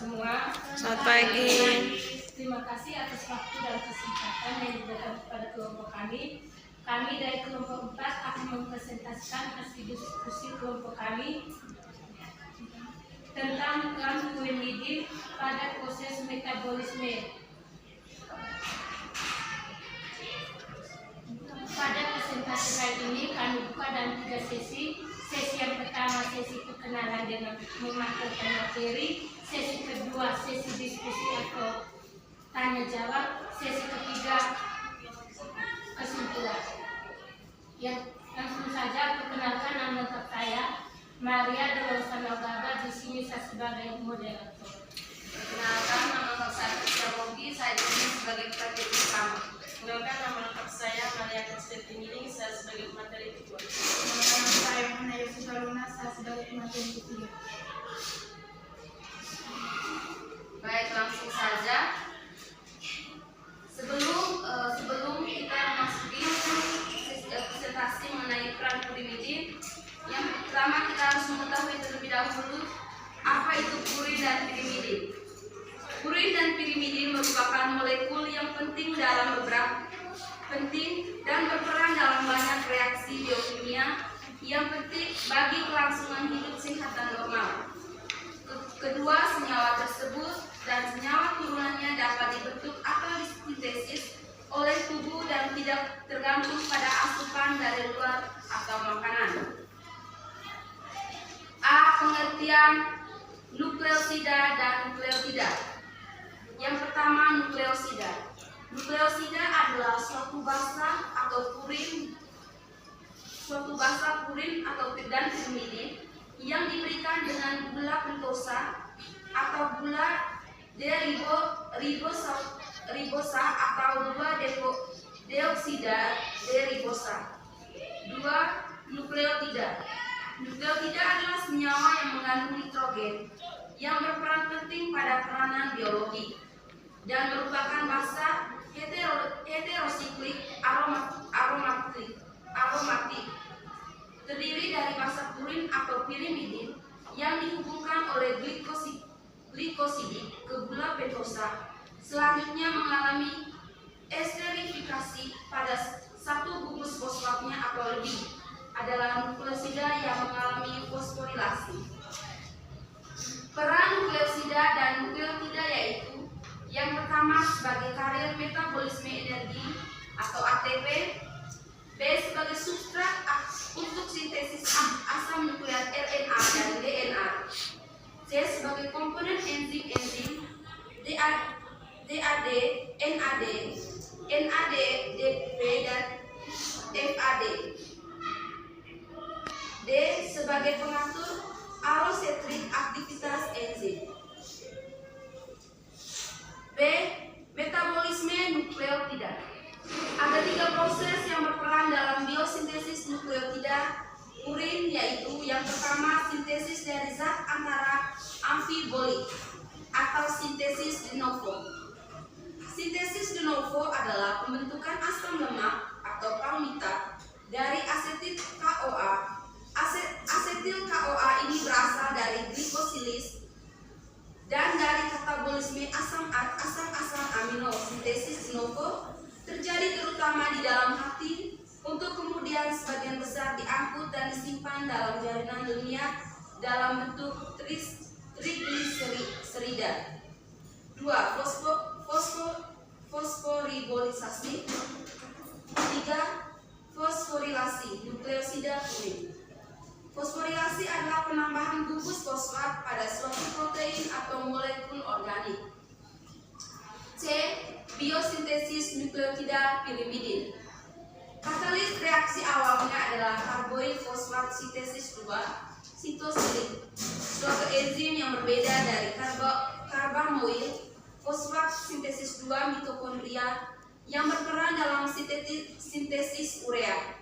semua. Selamat pagi. Terima kasih atas waktu dan kesempatan yang diberikan kepada kelompok kami. Kami dari kelompok 4 akan mempresentasikan hasil diskusi kelompok kami tentang ranitidin pada proses metabolisme. Pada presentasi kali ini kami buka dalam 3 sesi. Sesi yang pertama sesi perkenalan dengan memaparkan materi, sesi kedua sesi diskusi atau tanya jawab, sesi ketiga kesimpulan. Ya, langsung saja perkenalkan nama lengkap saya Maria Dolorosa Nogaba. Di sini saya sebagai moderator. Perkenalkan, nama lengkap saya Krisya Bogi, saya di sini sebagai pemateri utama. Perkenalkan, nama lengkap saya Maria Konstanti Miling, saya sebagai pemateri kedua. Nama saya Hana Yusuf Luna, saya sebagai pemateri ketiga. Baik, langsung saja. Sebelum kita memasuki presentasi mengenai peran purinidin, yang pertama kita harus mengetahui terlebih dahulu apa itu purin dan pirimidin. Purin dan pirimidin merupakan molekul yang penting dan berperan dalam banyak reaksi biokimia yang penting bagi kelangsungan hidup sehat dan normal. Kedua senyawa tersebut dan senyawa turunannya dapat dibentuk atau disintesis oleh tubuh dan tidak tergantung pada asupan dari luar atau makanan. A. Pengertian nukleosida dan nukleotida. Yang pertama, nukleosida. Nukleosida adalah suatu basa purin atau dan pirimidin yang diberikan dengan gula pentosa atau gula ribosa atau gula deoksida deribosa. 2. Nukleotida. Nukleotida adalah senyawa yang mengandung nitrogen yang berperan penting pada peranan biologi dan merupakan basa heterosiklik aromatik. Terdiri dari basa purin atau pirimidin yang dihubungkan oleh glikosidik ke gula pentosa. Selanjutnya mengalami esterifikasi pada satu gugus fosfatnya atau lebih adalah nukleosida yang mengalami fosforilasi. Peran nukleosida dan nukleotida yaitu yang pertama sebagai karier metabolisme energi atau ATP, B sebagai substrat untuk sintesis asam nukleat RNA dan DNA, C sebagai komponen enzim DAD, NAD, DP dan FAD, D sebagai pengatur allosetrik aktivitas enzim. B. Metabolisme nukleotida. Ada 3 proses yang berperan dalam biosintesis nukleotida purin, yaitu yang pertama sintesis dari zat antara amfibolik atau sintesis de novo. Sintesis de novo adalah pembentukan asam lemak atau palmitat dari asetil CoA. Asetil CoA ini berasal dari glikosilis dan dari katabolisme asam amino. Sintesis de novo terjadi terutama di dalam hati untuk kemudian sebagian besar diangkut dan disimpan dalam jaringan lemak dalam bentuk trigliserida. 2. Fosforibolisasi. 3. Fosforilasi nukleosida purin. Fosforilasi adalah penambahan gugus fosfat pada suatu protein atau molekul organik. C. Biosintesis nukleotida pirimidin. Katalis reaksi awalnya adalah karboil fosfat sintesis 2, sitosilik, suatu enzim yang berbeda dari karbamoil fosfat sintesis 2 mitokondria yang berperan dalam sintesis urea.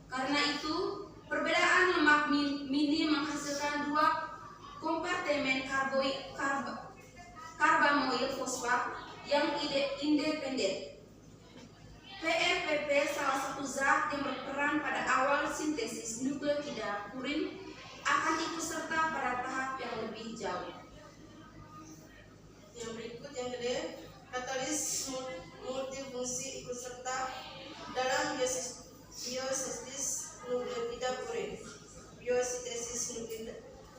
Karena itu, perbedaan lemak mini menghasilkan 2 kompartemen karbamoil fosfat yang independen. PEPP salah satu zat yang berperan pada awal sintesis nukleotida purin akan ikut serta pada tahap yang lebih jauh. yang gede, katalis multifungsi ikut serta dalam biosintesis nukleotida purin, biosintesis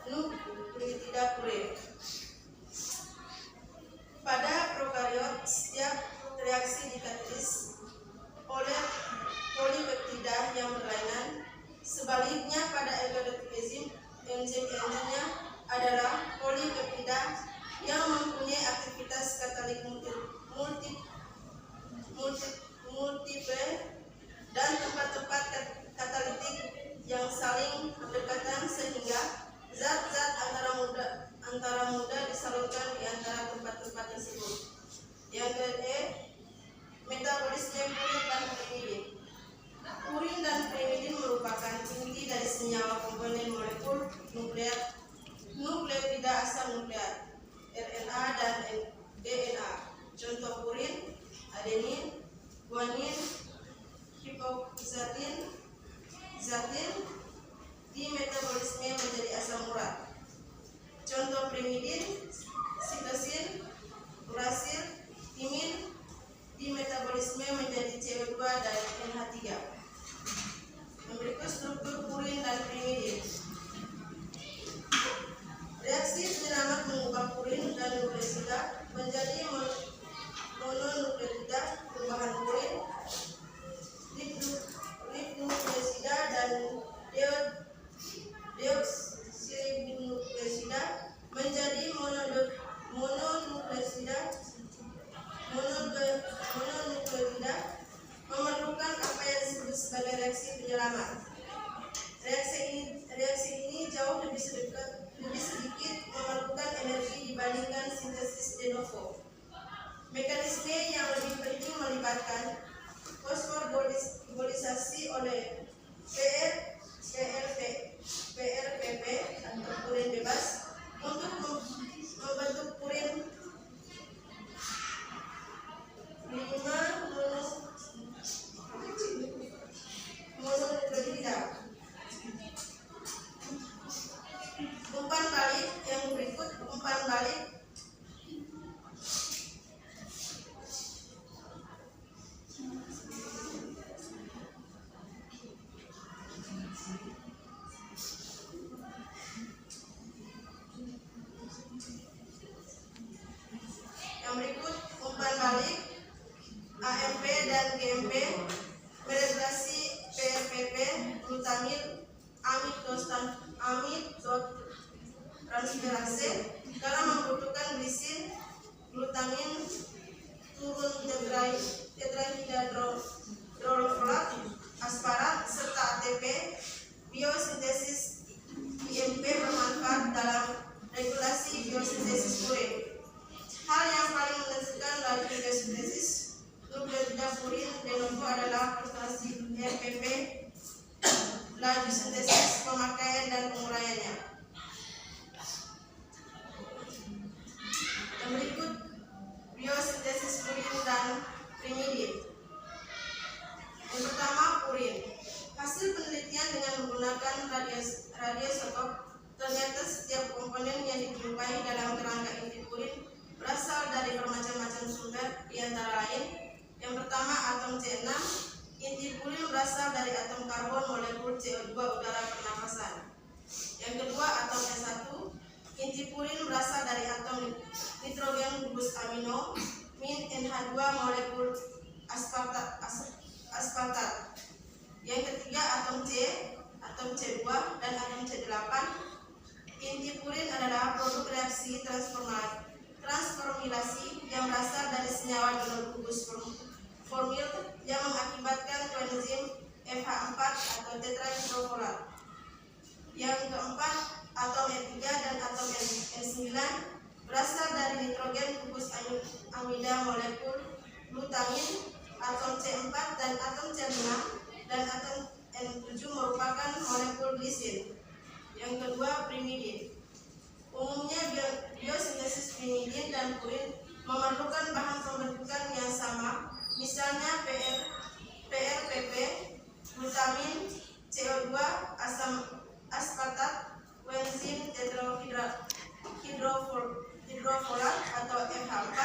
nukleotida purin. Pada prokariot, setiap reaksi dikatalis oleh polipeptida yang berlainan. Sebaliknya, pada eukariotik enzimnya adalah polipeptida yang mempunyai aktivitas katalik multiple dan tempat-tempat katalitik yang saling berdekatan sehingga zat-zat antara muda disalurkan di antara tempat-tempat tersebut. Yang kedua, metabolisme purin dan primidin. Purin dan primidin merupakan inti dari senyawa komponen molekul nukleotida asam nukleat, RNA dan DNA. Contoh purin, adenin, guanin, hipoxantin, zatin di metabolisme menjadi asam urat. Contoh primidin, sitosin, urasil, timin di metabolisme menjadi CO2 dan NH3. Yang berikut struktur purin dan primidin. Reaksi penyelamat mengubah purin dan nukleosida menjadi mononukleotida. Perubahan purin, ribonukleosida dan deoksiribonukleosida menjadi mononukleotida memerlukan apa yang disebut sebagai reaksi penyelamat. Reaksi ini jauh lebih sedikit memerlukan energi dibandingkan sintesis de novo. Mekanisme yang lebih penting melibatkan fosforilisasi oleh PRPP atau purin bebas untuk membentuk purin 5 mononukleotida. Umpan balik yang berikut, umpan balik AMP dan GMP meregulasi PRPP, glutamil, amidtransferase dalam membutuhkan glisin, glutamin turun tetrahidrolofolat, asparat, serta ATP. Biosintesis IMP bermanfaat dalam regulasi biosintesis purin. Hal yang paling menentukan laju biosintesis nukleotida purin de novo adalah prestasi RPP, laju sintesis, pemakaian dan penguraiannya. Yang berikut biosintesis purin dan primidin. Yang pertama, purin. Hasil penelitian dengan menggunakan radiosotop, ternyata setiap komponen yang dijumpai dalam kerangka inti purin berasal dari bermacam-macam sumber, di antara lain: yang pertama, atom C6. Inti purin berasal dari atom karbon molekul CO2 udara pernapasan. Yang kedua, atom S1. Inti purin berasal dari atom nitrogen gugus amino min NH2 molekul aspartat. Yang ketiga, atom C, atom C2 dan atom C8. Inti purin adalah produk reaksi transformilasi yang berasal dari senyawa dengan gugus formil yang mengakibatkan koenzim FH4 atau tetrahidrofolat. Yang keempat, atom E3 dan atom N9 berasal dari nitrogen gugus amida molekul glutamin. Atom C4 dan atom C6 dan atom N7 merupakan molekul glisin. Yang kedua, primidin. Umumnya biosintesis primidin dan purin memerlukan bahan pembentukan yang sama, misalnya PRPP, glutamin, CO2, asam aspartat, koenzim tetrahidrofolat atau FH4,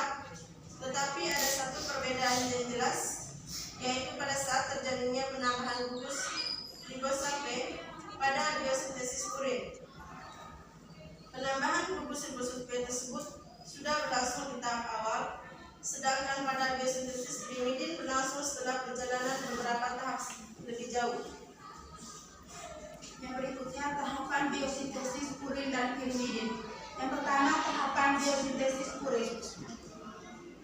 Sedangkan pada biosintesis pirimidin berlangsung setelah perjalanan beberapa tahap lebih jauh. Yang berikutnya tahapan biosintesis purin dan pirimidin. Yang pertama, tahapan biosintesis purin.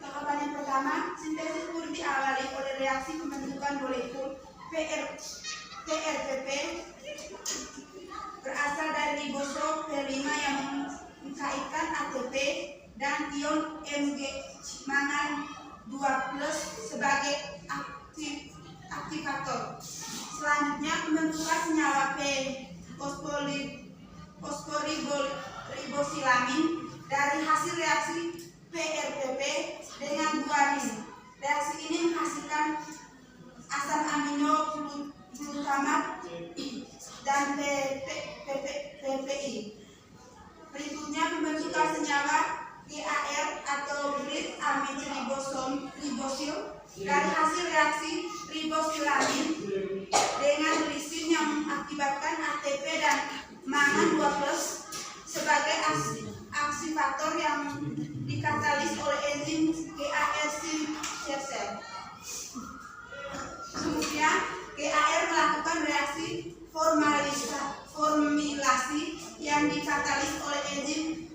Tahapan yang pertama, sintesis purin diawali oleh reaksi pembentukan molekul PRPP berasal dari ribosom P5 yang mengkaitkan ATP dan ion Mg mangan 2+ sebagai aktivator. Selanjutnya, pembentukan senyawa fosforibosilamin dari hasil reaksi PRPP dengan guanin. Reaksi ini menghasilkan asam amino glutamat dan PPI. Berikutnya, pembentukan senyawa GAR atau grid amid ribosil dari hasil reaksi ribosilamin dengan lisin yang mengakibatkan ATP dan mangan 2+ sebagai aktivator yang dikatalis oleh enzim GAR sel. Kemudian GAR melakukan reaksi formilasi yang dikatalis oleh enzim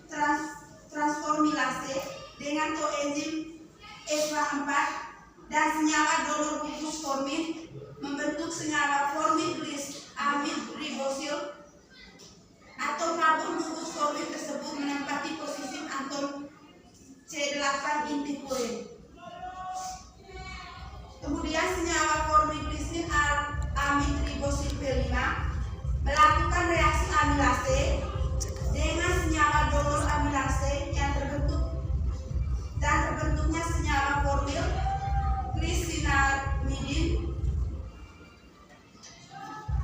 transformilase dengan koenzim EVA4 dan senyawa donor gugus formin membentuk senyawa formin amid ribosil atau karbon gugus formin tersebut menempati posisi atom C8 inti purin. Kemudian senyawa formiglisin amid ribosil P5 melakukan reaksi amilase dengan senyawa donor amilase yang terbentuknya senyawa formil glisinamidin.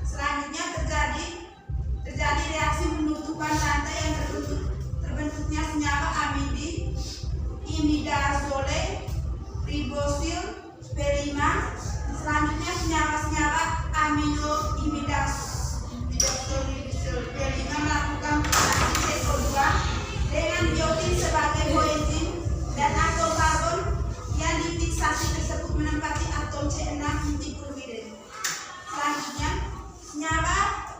Selanjutnya terjadi reaksi penutupan rantai yang terbentuknya senyawa imidazole ribosil P5. Selanjutnya senyawa amino imidazole P5 melakukan reaksi CO2 dengan biotin sebagai koenzim dan atom karbon yang difiksasi tersebut menempati atom C6 inti pyrimidin. Selanjutnya senyawa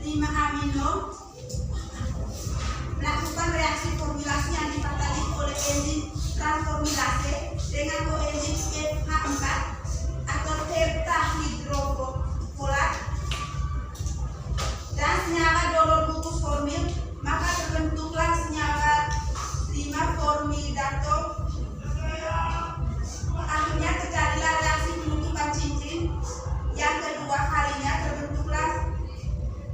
5-amino melakukan reaksi formulasi yang dikatalis oleh enzim transformilase dengan koenzim FH4 atau tetrahidrofolat dan senyawa donor gugus formil, maka terbentuklah senyawa 5-formidato. Akhirnya terjadilah reaksi penutupan cincin. Yang kedua kalinya terbentuklah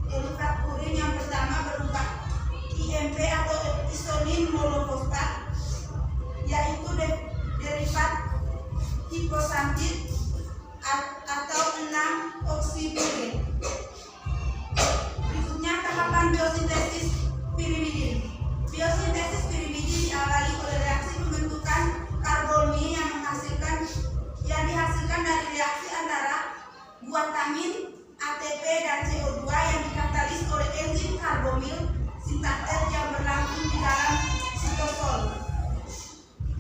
derivat purin yang pertama berupa IMP atau isonin monofosfat, yaitu derivat hiposantit atau 6-oksipurin. Berikutnya tahapan biosintesis pirimidin. Biosintesis pirimidin diawali oleh reaksi pembentukan karbonil yang dihasilkan dari reaksi antara guantamin, ATP dan CO2 yang dikatalis oleh enzim karbonil sintase yang berlangsung di dalam sitosol.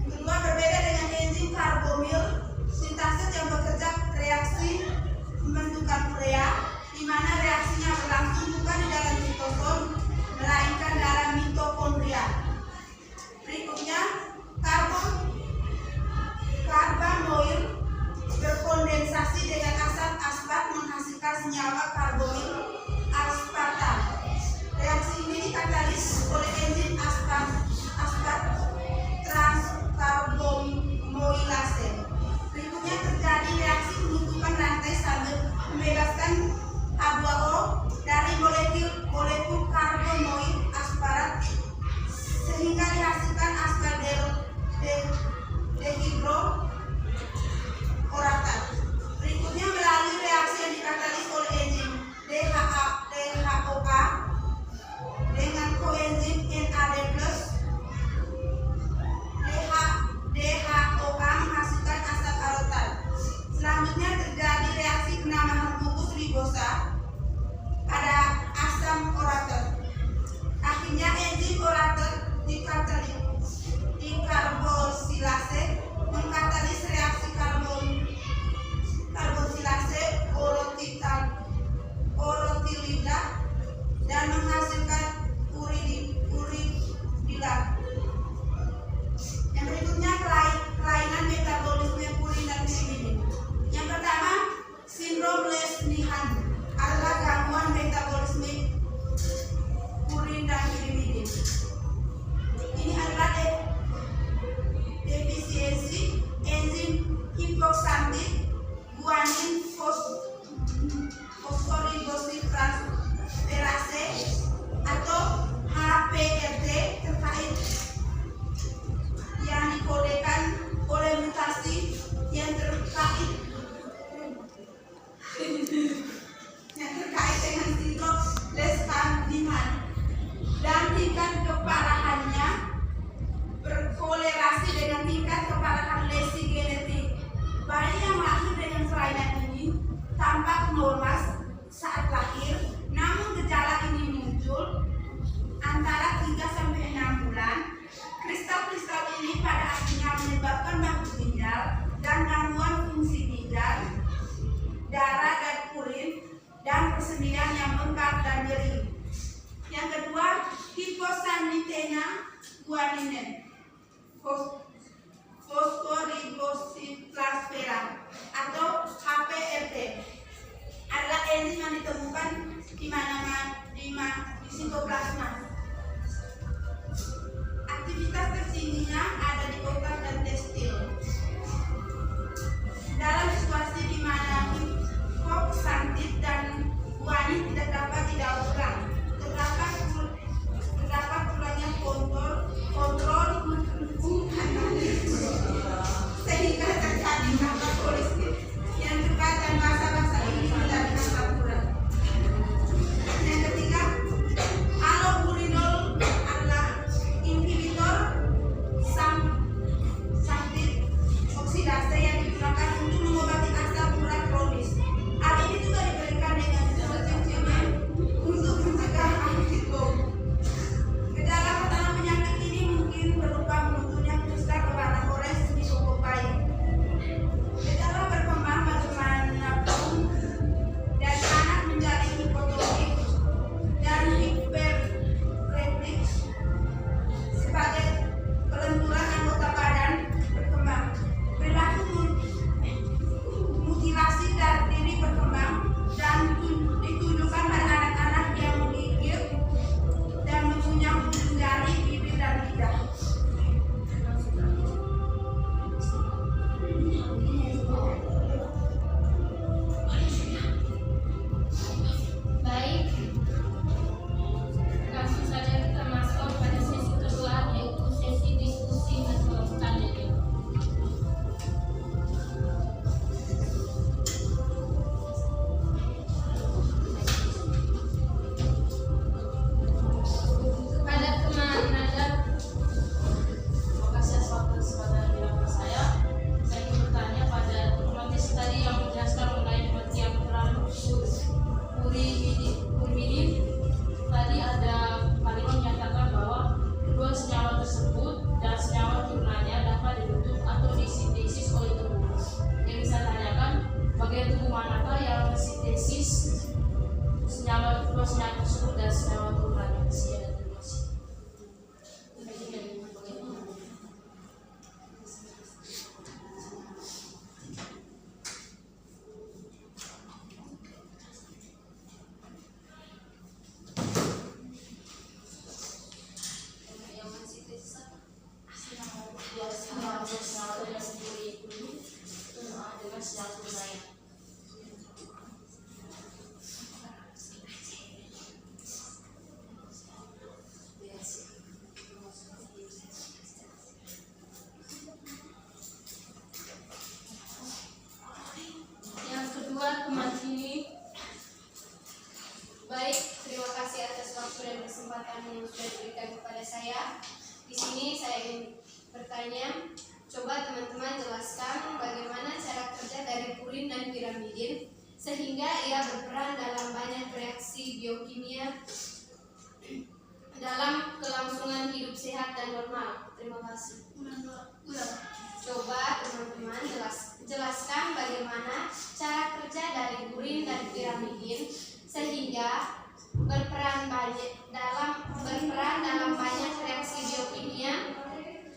Yang kedua, berbeda dengan enzim karbonil sintase yang bekerja reaksi pembentukan urea, di mana reaksinya berlangsung bukan di dalam sitosol melainkan dalam mitokondria. Berikutnya, karbanoil berkondensasi dengan asam aspat menghasilkan senyawa karbonil aspartam. Reaksi ini dikatalis oleh enzim aspat transkarbonilase. Berikutnya terjadi reaksi penutupan rantai sambil membebaskan H2O dari molekul karbonoil asparat sehingga dihasilkan aspal dehidrooratan. Berikutnya melalui reaksi yang dikatalis oleh enzim DHOA dengan koenzim persendian yang bengkak dan nyeri. Yang kedua, hiposanitena guanine, fosforibosiflasfera atau HPRT, adalah enzim yang ditemukan di sitoplasma. Aktivitas tertingginya ada di otak dan testil. Dalam situasi di mana hipoksantit dan guanin tidak dapat didaur ulang, terdapat kurangnya kontrol sehingga terjadi katabolisme yang cepat dan masa-masa ini tidak akurat. Yang ketiga, allopurinol adalah inhibitor sampit oksidase yang digunakan untuk mengobati asam urat kronis. Hal ini juga diberikan dengan dosis untuk mencegah antikom. Gejala pertama penyakit ini mungkin berupa munculnya kristal berwarna orange di pokok bayi. Gejala berkembang bagaimanapun dari anak menjadi hipotonik dan hiperrektik sebagai kelenturan anggota badan berkembang. Perilaku mutilasi dari diri berkembang dan ditujukan pada anak-anak yang menggigit dan mempunyai ujung jari, bibir, dan lidah. Baik, langsung saja kita masuk pada sesi kedua, yaitu sesi diskusi atau tanya jawab. Pada teman Nadab, Terima kasih atas waktu kesempatan yang diberikan saya. Saya ingin bertanya pada notis tadi yang menjelaskan mengenai pengertian peran purimidin. Tadi ada kalimat menyatakan bahwa kedua senyawa tersebut dan senyawa turnanya dapat dibentuk atau disintesis oleh tubuh. Yang saya tanyakan, bagian tubuh manakah yang mensintesis kedua senyawa tersebut dan senyawa turnanya? Sekian dan terima kasih. Yang mensintesis apa? Ya, senyawa turnanya sendiri dulu dengan senyawa turnanya. Yang kedua, teman ini. Baik, terima kasih atas waktu dan kesempatan yang sudah diberikan kepada saya. Di sini saya ingin bertanya, coba teman-teman jelaskan bagaimana cara kerja dari purin dan pirimidin sehingga ia berperan dalam banyak reaksi biokimia dalam kelangsungan hidup sehat dan normal. Terima kasih. Coba teman-teman jelaskan bagaimana cara kerja dari purin dan pirimidin sehingga berperan dalam banyak reaksi biokimia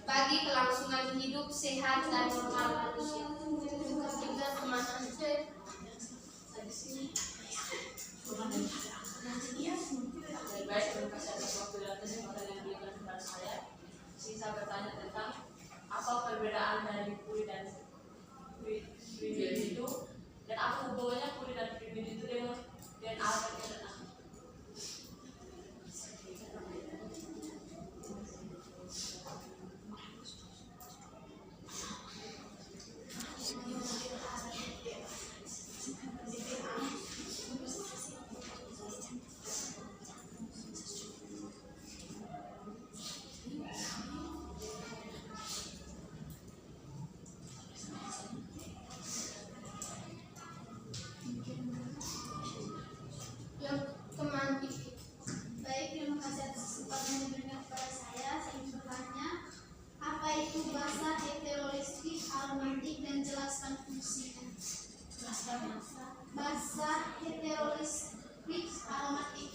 bagi kelangsungan hidup sehat dan normal manusia. Juga teman Ance. Baik, terima kasih atas waktu dan kesempatan yang diberikan kepada saya. Saya bertanya tentang apa perbedaan dari purin dan pirimidin itu, dan apa hubungannya purin dan pirimidin itu dengan DNA dan RNA. Yang teman Vivi. Baik, terima kasih atas kesempatan yang diberikan kepada saya. Saya ingin bertanya, apa itu basa heterolistik aromatik dan jelaskan fungsinya. Basa aromatik.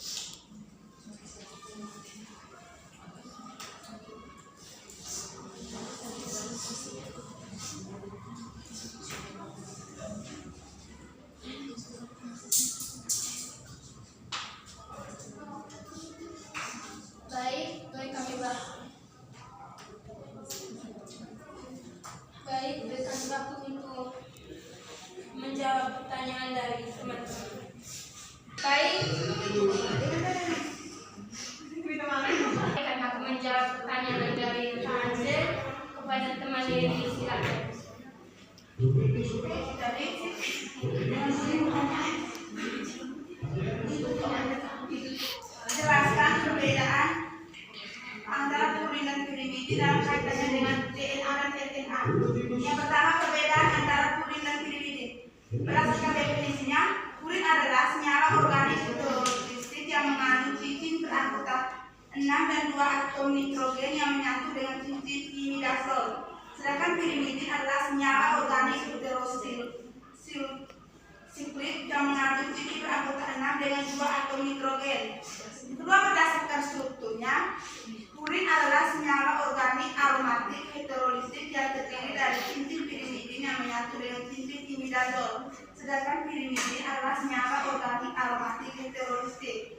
Baik kami waktu untuk menjawab pertanyaan dari teman-teman. Karena aku menjawab pertanyaan dari teman Z kepada teman Lady, silakan. Jelaskan perbedaan antara purin dan pirimidin dalam kaitannya dengan DNA dan RNA. Yang pertama, perbedaan antara purin dan pirimidin. Berdasarkan definisinya, purin adalah senyawa organik heterolistik yang mengandung cincin berangkutan 6 dan 2 atom nitrogen yang menyatu dengan cincin imidazol. Sedangkan pirimidin adalah senyawa organik heterosiklik yang mengandung cincin berangkutan 6 dengan 2 atom nitrogen. Kedua, berdasarkan strukturnya, purin adalah senyawa organik aromatik heterolistik yang terdiri dari cincin pirimidin yang menyatu dengan cincin imidazol. Sedangkan pirimidin adalah senyawa organik aromatik heterolistik.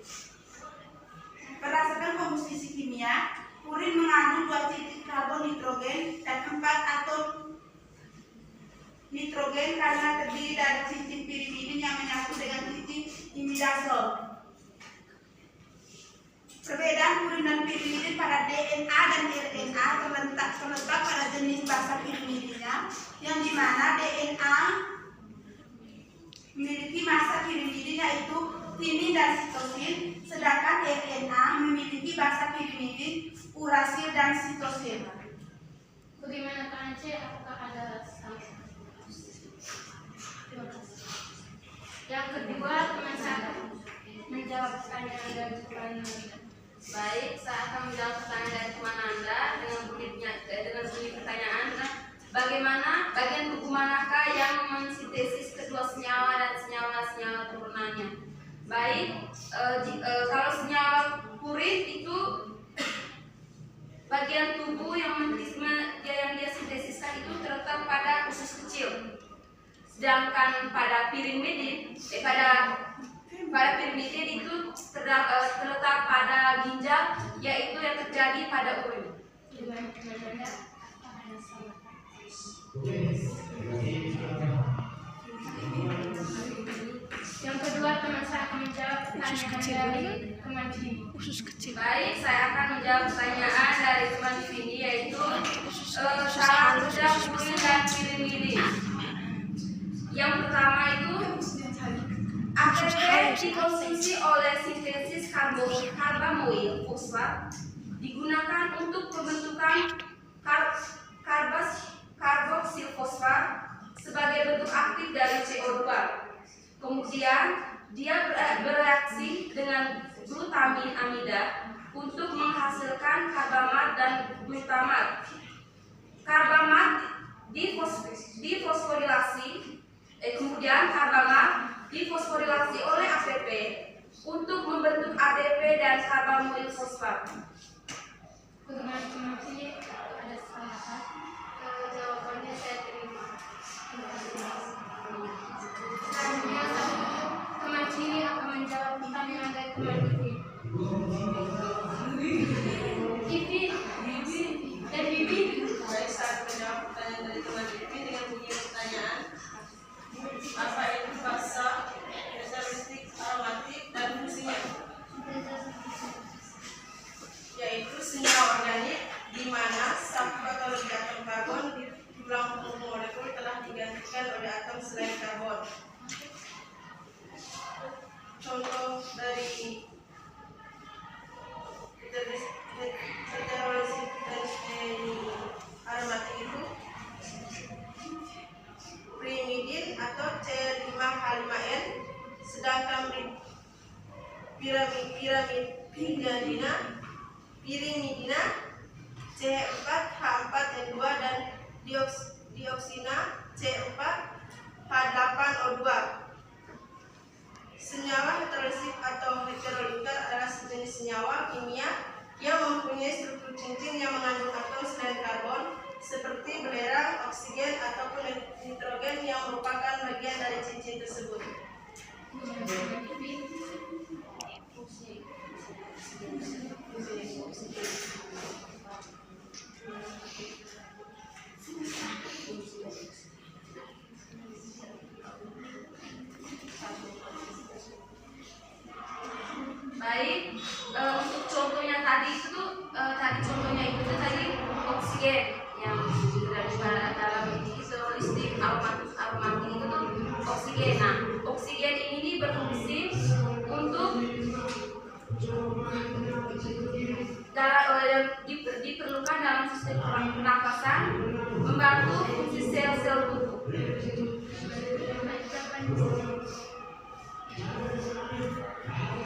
Berdasarkan komposisi kimia, purin mengandung 2 cincin karbon nitrogen dan 4 atom nitrogen karena terdiri dari cincin pirimidin yang menyatu dengan cincin imidazol. Perbedaan purin dan pirimidin pada DNA dan RNA terletak pada jenis basa pirimidinnya, yang dimana DNA memiliki massa pirimidin yaitu timin dan sitosin, sedangkan RNA memiliki basa pirimidin, urasil dan sitosin. Bagaimana Kak Ance? Apakah ada salah? Terima kasih. Yang kedua, teman saya menjawab pertanyaan dari teman. Baik, saya akan menjawab pertanyaan dari teman Anda dengan bunyi pertanyaan. Bagaimana bagian tubuh manakah yang mensintesis kedua senyawa dan senyawa turunannya? Baik, kalau senyawa purin itu bagian tubuh yang dia sintesiskan itu terletak pada usus kecil. Sedangkan pada pirimidin, pada pirimidin itu terletak pada ginjal, yaitu yang terjadi pada urin. Yang kedua, teman saya akan menjawab pertanyaan dari teman Vini. Baik, saya akan menjawab pertanyaan dari teman Vini, yaitu salah kerja purin dan pirimidin. Yang pertama itu ATP dikonsumsi oleh sintesis karbamoil fosfat digunakan untuk pembentukan karboksil fosfat sebagai bentuk aktif dari CO2. Kemudian dia bereaksi dengan glutamin amida untuk menghasilkan karbamat dan glutamat. Karbamat kemudian karbamat difosforilasi oleh ATP untuk membentuk ADP dan karbamoil fosfat. Bagaimana teman Vini? Ada salah? Jawabannya saya terima. Selanjutnya, teman Vini akan menjawab pertanyaan dari teman Bibi. Baik, saya menjawab pertanyaan dari teman Bibi dengan bunyi pertanyaan. Apa itu basa heterolistik aromatik dan fungsinya? Yaitu senyawa organik di mana satu patologi atom karbon di tulang punggung molekul telah digantikan oleh atom selain karbon. Contoh dari heterolistik aromatik itu pirimidin atau C5H5N, sedangkan pirimidina C4H4N2 dan dioksina C4H8O2. Senyawa heterolistik atau heteroikat adalah sejenis senyawa kimia yang mempunyai struktur cincin yang mengandung atom selain karbon seperti belerang, oksigen, ataupun nitrogen yang merupakan bagian dari cincin tersebut. Baik, untuk contohnya tadi itu tuh contohnya itu tuh tadi oksigen yang dari dalam heterolistik aromatik itu tuh oksigen. Nah, oksigen ini berfungsi untuk diperlukan dalam sistem pernapasan, membantu fungsi sel-sel tubuh.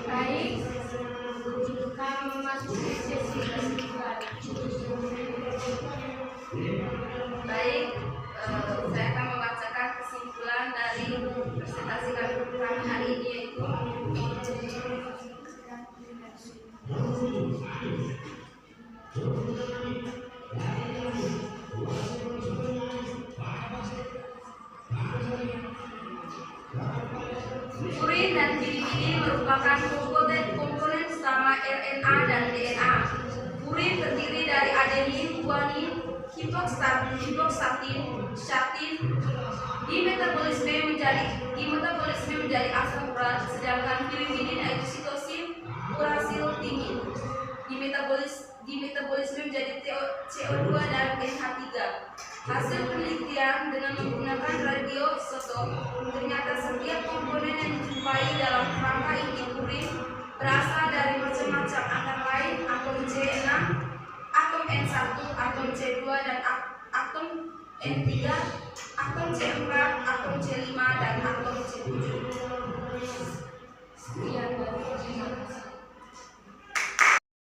Baik, kami memasuki sesi kesimpulan. Baik, saya akan membacakan kesimpulan dari presentasi kami hari ini, yaitu urin dan pirimidim merupakan komponen utama RNA dan DNA. Urin terdiri dari adenin, guanin, hidroksatin, syatin. Dimetabolisme menjadi asam urat, sedangkan pirimidin yaitu sitosin urasil tinggi. Dimetabolisme menjadi CO2 dan NH3. Hasil penelitian dengan menggunakan radioisotop, ternyata setiap komponen yang dijumpai dalam kerangka inti urin berasal dari macam-macam, antara lain atom C6, atom N1, atom C2, dan atom N3, atom C4, atom C5, dan atom C7. Sekian dari terima kasih.